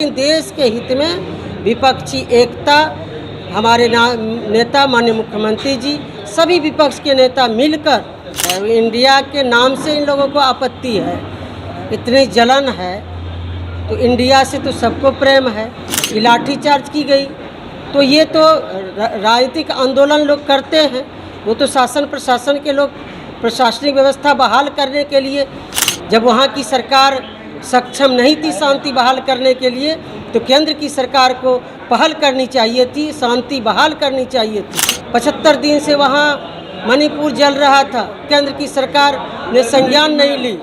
देश के हित में विपक्षी एकता, हमारे नेता माननीय मुख्यमंत्री जी, सभी विपक्ष के नेता मिलकर इंडिया के नाम से इन लोगों को आपत्ति है, इतनी जलन है। तो इंडिया से तो सबको प्रेम है। ये लाठीचार्ज की गई तो ये तो राजनीतिक आंदोलन लोग करते हैं। वो तो शासन प्रशासन के लोग प्रशासनिक व्यवस्था बहाल करने के लिए, जब वहाँ की सरकार सक्षम नहीं थी शांति बहाल करने के लिए, तो केंद्र की सरकार को पहल करनी चाहिए थी, शांति बहाल करनी चाहिए थी। 75 दिन से वहाँ मणिपुर जल रहा था, केंद्र की सरकार ने संज्ञान नहीं ली।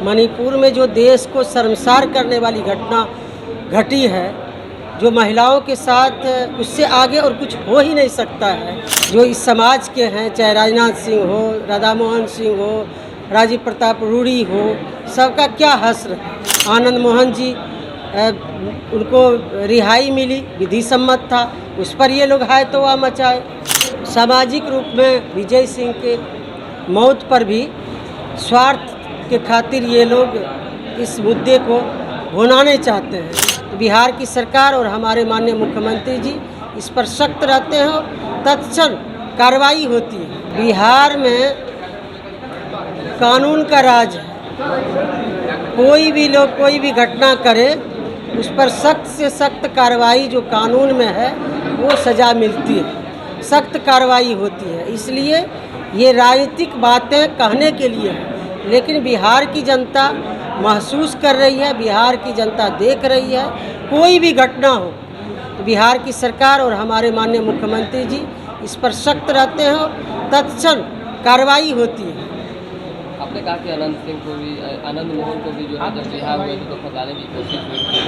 मणिपुर में जो देश को शर्मसार करने वाली घटना घटी है, जो महिलाओं के साथ, उससे आगे और कुछ हो ही नहीं सकता है। जो इस समाज के हैं, चाहे राजनाथ सिंह हो, राधा मोहन सिंह हो, राजीव प्रताप रूड़ी हो, सबका क्या हश्र है। आनंद मोहन जी, उनको रिहाई मिली, विधि सम्मत था, उस पर ये लोग हाय तो मचाए। सामाजिक रूप में विजय सिंह के मौत पर भी स्वार्थ के खातिर ये लोग इस मुद्दे को भुनाने चाहते हैं। बिहार की सरकार और हमारे माननीय मुख्यमंत्री जी इस पर सख्त रहते हैं और तत्क्षण कार्रवाई होती है। बिहार में कानून का राज है। कोई भी लोग कोई भी घटना करे, उस पर सख्त से सख्त कार्रवाई जो कानून में है वो सज़ा मिलती है, सख्त कार्रवाई होती है। इसलिए ये राजनीतिक बातें कहने के लिए है, लेकिन बिहार की जनता महसूस कर रही है, बिहार की जनता देख रही है। कोई भी घटना हो तो बिहार की सरकार और हमारे माननीय मुख्यमंत्री जी इस पर सख्त रहते हैं और तत्क्षण कार्रवाई होती है। आपने कहा कि आनंद मोहन को भी जो है जब रिहा हुए तो फंसाने की कोशिश हुई थी।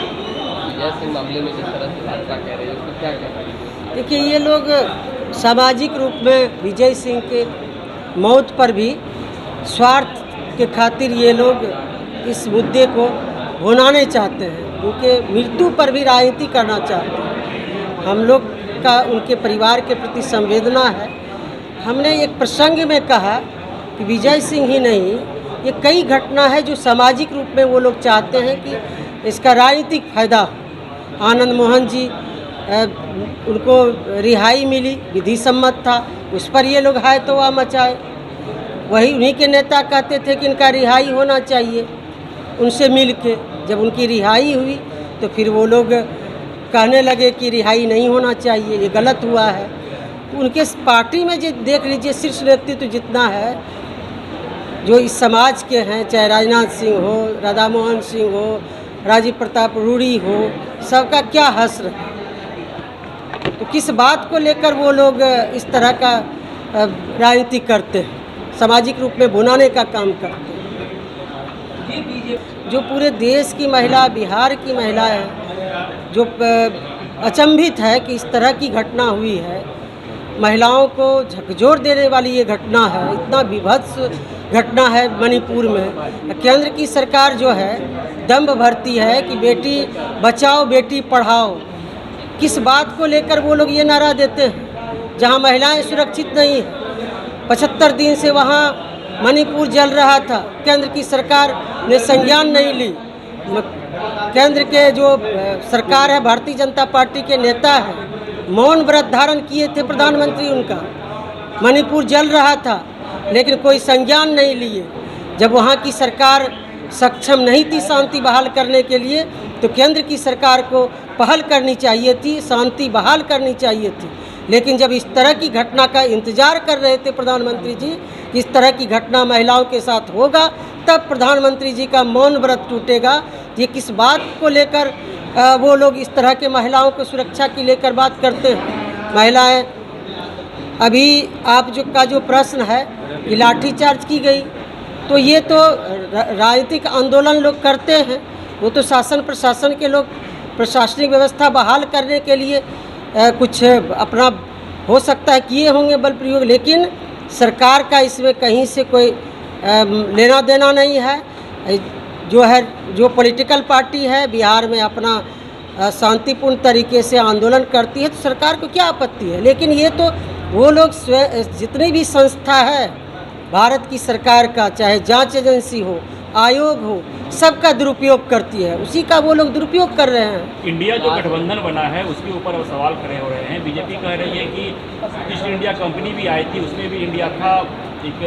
विजय सिंह मामले में जिस तरह से भाजपा कह रही है, उसको क्या कह रही है? देखिए, ये लोग सामाजिक रूप में विजय सिंह के मौत पर भी स्वार्थ के खातिर ये लोग इस मुद्दे को भुनाने चाहते हैं, उनके मृत्यु पर भी राजनीति करना चाहते हैं। हम लोग का उनके परिवार के प्रति संवेदना है। हमने एक प्रसंग में कहा कि विजय सिंह ही नहीं, ये कई घटना है जो सामाजिक रूप में वो लोग चाहते हैं कि इसका राजनीतिक फायदा हो। आनंद मोहन जी, उनको रिहाई मिली, विधि सम्मत था, उस पर ये लोग हाय तो मचाए। वही उन्हीं के नेता कहते थे कि इनका रिहाई होना चाहिए उनसे मिल के। जब उनकी रिहाई हुई तो फिर वो लोग कहने लगे कि रिहाई नहीं होना चाहिए, ये गलत हुआ है। उनके पार्टी में जो देख लीजिए शीर्ष नेतृत्व जितना है, जो इस समाज के हैं, चाहे राजनाथ सिंह हो, राधा मोहन सिंह हो, राजीव प्रताप रूड़ी हो, सबका क्या हश्र है। तो किस बात को लेकर वो लोग इस तरह का राजनीति करते हैं, सामाजिक रूप में भुनाने का काम करते हैं। जो पूरे देश की महिला, बिहार की महिला है, जो अचंभित है कि इस तरह की घटना हुई है। महिलाओं को झकझोर देने वाली ये घटना है, इतना विभत्स घटना है मणिपुर में। केंद्र की सरकार जो है दम्भ भरती है कि बेटी बचाओ बेटी पढ़ाओ। किस बात को लेकर वो लोग ये नारा देते हैं, जहां महिलाएं सुरक्षित नहीं हैं। 75 दिन से वहां मणिपुर जल रहा था, केंद्र की सरकार ने संज्ञान नहीं ली। केंद्र के जो सरकार है, भारतीय जनता पार्टी के नेता हैं, मौन व्रत धारण किए थे प्रधानमंत्री उनका। मणिपुर जल रहा था लेकिन कोई संज्ञान नहीं लिए। जब वहाँ की सरकार सक्षम नहीं थी शांति बहाल करने के लिए, तो केंद्र की सरकार को पहल करनी चाहिए थी, शांति बहाल करनी चाहिए थी। लेकिन जब इस तरह की घटना का इंतजार कर रहे थे प्रधानमंत्री जी, इस तरह की घटना महिलाओं के साथ होगा, तब प्रधानमंत्री जी का मौन व्रत टूटेगा। ये किस बात को लेकर वो लोग इस तरह के महिलाओं को सुरक्षा की लेकर बात करते हैं। महिलाएं, अभी आप जो प्रश्न है, ये लाठीचार्ज की गई तो ये तो राजनीतिक आंदोलन लोग करते हैं। वो तो शासन प्रशासन के लोग प्रशासनिक व्यवस्था बहाल करने के लिए कुछ अपना हो सकता है किए होंगे बल प्रयोग, लेकिन सरकार का इसमें कहीं से कोई लेना देना नहीं है। जो पॉलिटिकल पार्टी है बिहार में अपना शांतिपूर्ण तरीके से आंदोलन करती है, तो सरकार को क्या आपत्ति है। लेकिन ये तो वो लोग जितनी भी संस्था है भारत की सरकार का, चाहे जांच एजेंसी हो, आयोग हो, सबका दुरुपयोग करती है। उसी का वो लोग दुरुपयोग कर रहे हैं। इंडिया जो गठबंधन बना है उसके ऊपर अब सवाल खड़े हो रहे हैं। बीजेपी कह रही है कि ईस्ट इंडिया कंपनी भी आई थी, उसमें भी इंडिया था, एक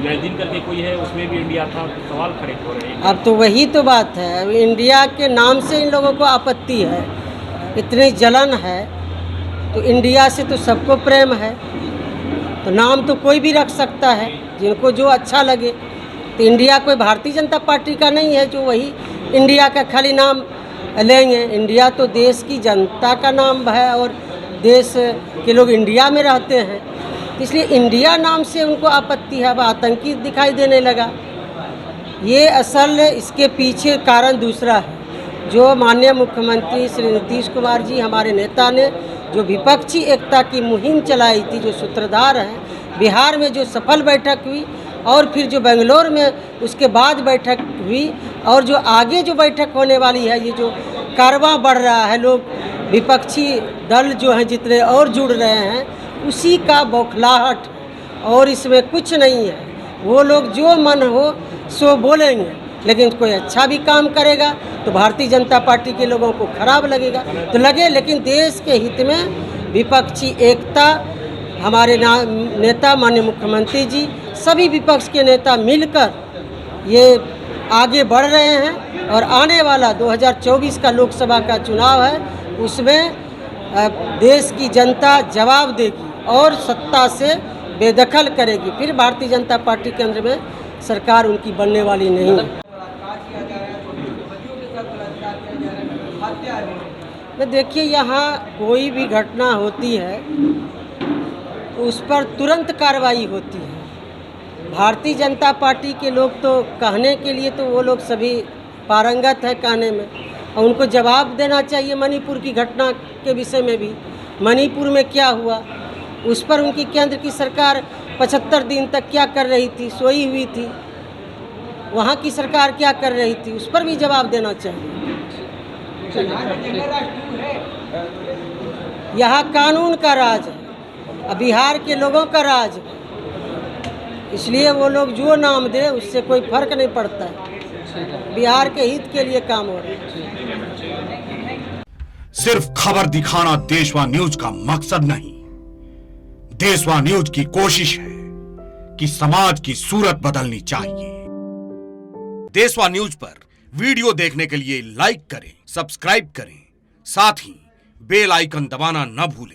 जयदीन करके कोई है उसमें भी इंडिया था, तो सवाल खड़े हो रहे हैं। अब तो वही तो बात है, अब इंडिया के नाम से इन लोगों को आपत्ति है, इतनी जलन है। तो इंडिया से तो सबको प्रेम है, तो नाम तो कोई भी रख सकता है जिनको जो अच्छा लगे। तो इंडिया कोई भारतीय जनता पार्टी का नहीं है जो वही इंडिया का खाली नाम लेंगे। इंडिया तो देश की जनता का नाम है और देश के लोग इंडिया में रहते हैं, इसलिए इंडिया नाम से उनको आपत्ति है। अब आतंकी दिखाई देने लगा। ये असल इसके पीछे कारण दूसरा है, जो माननीय मुख्यमंत्री श्री नीतीश कुमार जी हमारे नेता ने जो विपक्षी एकता की मुहिम चलाई थी, जो सूत्रधार हैं, बिहार में जो सफल बैठक हुई और फिर जो बेंगलोर में उसके बाद बैठक हुई और जो आगे जो बैठक होने वाली है, ये जो कारवां बढ़ रहा है, लोग विपक्षी दल जो हैं जितने और जुड़ रहे हैं, उसी का बौखलाहट और इसमें कुछ नहीं है। वो लोग जो मन हो सो बोलेंगे, लेकिन कोई अच्छा भी काम करेगा तो भारतीय जनता पार्टी के लोगों को खराब लगेगा तो लगे। लेकिन देश के हित में विपक्षी एकता, हमारे नेता माननीय मुख्यमंत्री जी, सभी विपक्ष के नेता मिलकर ये आगे बढ़ रहे हैं और आने वाला 2024 का लोकसभा का चुनाव है, उसमें देश की जनता जवाब देगी और सत्ता से बेदखल करेगी। फिर भारतीय जनता पार्टी केंद्र में सरकार उनकी बनने वाली नहीं है। देखिए, यहाँ कोई भी घटना होती है उस पर तुरंत कार्रवाई होती है। भारतीय जनता पार्टी के लोग तो कहने के लिए तो वो लोग सभी पारंगत हैं कहने में, और उनको जवाब देना चाहिए। मणिपुर की घटना के विषय में भी, मणिपुर में क्या हुआ उस पर उनकी केंद्र की सरकार 75 दिन तक क्या कर रही थी, सोई हुई थी। वहाँ की सरकार क्या कर रही थी, उस पर भी जवाब देना चाहिए। यहाँ कानून का राज है, बिहार के लोगों का राज है, इसलिए वो लोग जो नाम दे उससे कोई फर्क नहीं पड़ता है। बिहार के हित के लिए काम हो रहा है। सिर्फ खबर दिखाना देशवा न्यूज का मकसद नहीं, देशवा न्यूज की कोशिश है कि समाज की सूरत बदलनी चाहिए। देशवा न्यूज पर वीडियो देखने के लिए लाइक करें, सब्सक्राइब करें, साथ ही बेल आइकन दबाना न भूलें।